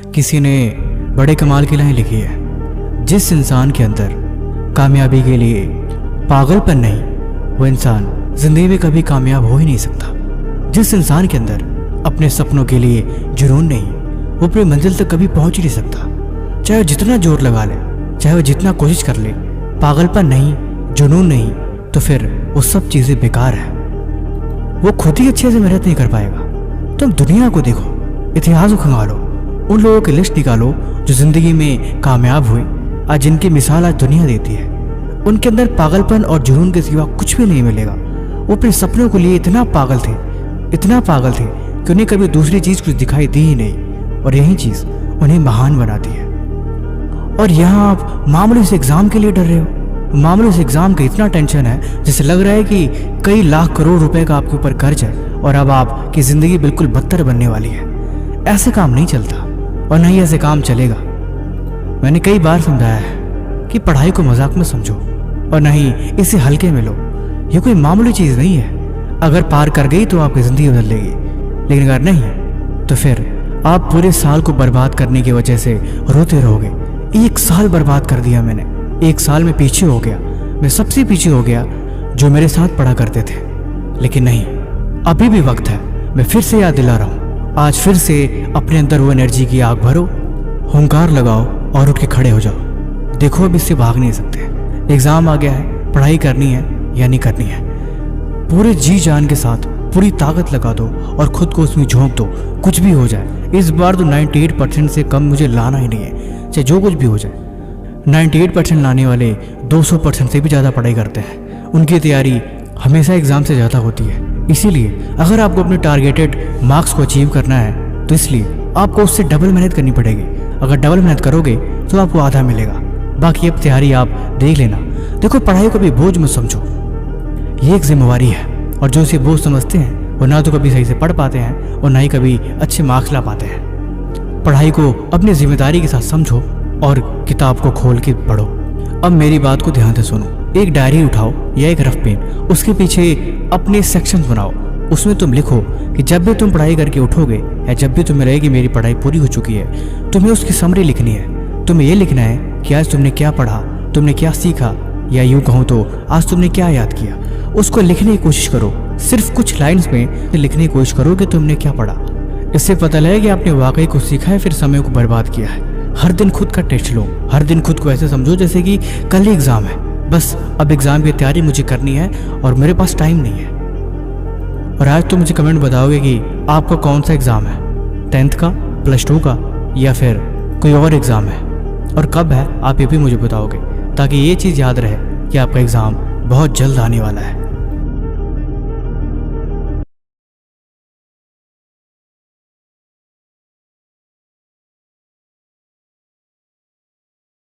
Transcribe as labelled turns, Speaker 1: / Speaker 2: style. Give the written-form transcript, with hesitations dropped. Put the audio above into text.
Speaker 1: किसी ने बड़े कमाल की लाइन लिखी है, जिस इंसान के अंदर कामयाबी के लिए पागलपन नहीं, वो इंसान जिंदगी में कभी कामयाब हो ही नहीं सकता। जिस इंसान के अंदर अपने सपनों के लिए जुनून नहीं, वो अपनी मंजिल तक कभी पहुंच ही नहीं सकता। चाहे वो जितना जोर लगा ले, चाहे वो जितना कोशिश कर ले, पागलपन नहीं, जुनून नहीं, तो फिर वो सब चीज़ें बेकार है। वो खुद ही अच्छे से मेहनत नहीं कर पाएगा। तुम दुनिया को देखो, इतिहास को खंगालो, उन लोगों की लिस्ट निकालो जो जिंदगी में कामयाब हुए, आज जिनकी मिसाल आज दुनिया देती है। उनके अंदर पागलपन और जुनून के सिवा कुछ भी नहीं मिलेगा। वो अपने सपनों के लिए इतना पागल थे कि उन्हें कभी दूसरी चीज़ कुछ दिखाई दी ही नहीं, और यही चीज़ उन्हें महान बनाती है। और यहाँ आप मामूली से एग्ज़ाम के लिए डर रहे हो। मामूली से एग्ज़ाम का इतना टेंशन है जैसे लग रहा है कि कई लाख करोड़ रुपए का आपके ऊपर कर्ज है और अब आपकी ज़िंदगी बिल्कुल बदतर बनने वाली है। ऐसे काम नहीं चलता और न ही ऐसे काम चलेगा। मैंने कई बार समझाया है कि पढ़ाई को मजाक में समझो और न ही इसे हल्के में लो। ये कोई मामूली चीज़ नहीं है। अगर पार कर गई तो आपकी ज़िंदगी बदल लेगी, लेकिन अगर नहीं तो फिर आप पूरे साल को बर्बाद करने की वजह से रोते रहोगे। 1 साल बर्बाद कर दिया मैंने, 1 साल में पीछे हो गया, मैं सबसे पीछे हो गया जो मेरे साथ पढ़ा करते थे। लेकिन नहीं, अभी भी वक्त है। मैं फिर से याद दिला रहा हूँ, आज फिर से अपने अंदर वो एनर्जी की आग भरो, हुंकार लगाओ और उठ के खड़े हो जाओ। देखो अब इससे भाग नहीं सकते। एग्ज़ाम आ गया है, पढ़ाई करनी है या नहीं करनी है। पूरे जी जान के साथ पूरी ताकत लगा दो और खुद को उसमें झोंक दो। कुछ भी हो जाए, इस बार तो 98% से कम मुझे लाना ही नहीं है, चाहे जो कुछ भी हो जाए। 98% लाने वाले 200% से भी ज़्यादा पढ़ाई करते हैं। उनकी तैयारी हमेशा एग्ज़ाम से ज़्यादा होती है। इसीलिए अगर आपको अपने टारगेटेड मार्क्स को अचीव करना है तो इसलिए आपको उससे डबल मेहनत करनी पड़ेगी। अगर डबल मेहनत करोगे तो आपको आधा मिलेगा, बाकी अब तैयारी आप देख लेना। देखो, पढ़ाई को भी बोझ मत समझो, ये एक जिम्मेवारी है। और जो इसे बोझ समझते हैं वो ना तो कभी सही से पढ़ पाते हैं और ना ही कभी अच्छे मार्क्स ला पाते हैं। पढ़ाई को अपनी जिम्मेदारी के साथ समझो और किताब को खोल के पढ़ो। अब मेरी बात को ध्यान से सुनो। एक डायरी उठाओ या एक रफ पेन, उसके पीछे अपने सेक्शंस बनाओ। उसमें तुम लिखो कि जब भी तुम पढ़ाई करके उठोगे या जब भी तुम्हें लगेगी मेरी पढ़ाई पूरी हो चुकी है, तुम्हें उसकी समरी लिखनी है। तुम्हें ये लिखना है कि आज तुमने क्या पढ़ा, तुमने क्या सीखा, या यूँ कहूँ तो आज तुमने क्या याद किया। उसको लिखने की कोशिश करो, सिर्फ कुछ लाइन्स में लिखने की कोशिश करो कि तुमने क्या पढ़ा। इससे पता लगे कि आपने वाकई कुछ सीखा है, फिर समय को बर्बाद किया है। हर दिन खुद का टेस्ट लो, हर दिन खुद को ऐसे समझो जैसे कि कल ही एग्ज़ाम है। बस अब एग्ज़ाम की तैयारी मुझे करनी है और मेरे पास टाइम नहीं है। और आज तो मुझे कमेंट बताओगे कि आपका कौन सा एग्ज़ाम है, 10th का, +2 का, या फिर कोई और एग्ज़ाम है, और कब है आप ये भी मुझे बताओगे, ताकि ये चीज़ याद रहे कि आपका एग्ज़ाम बहुत जल्द आने वाला है।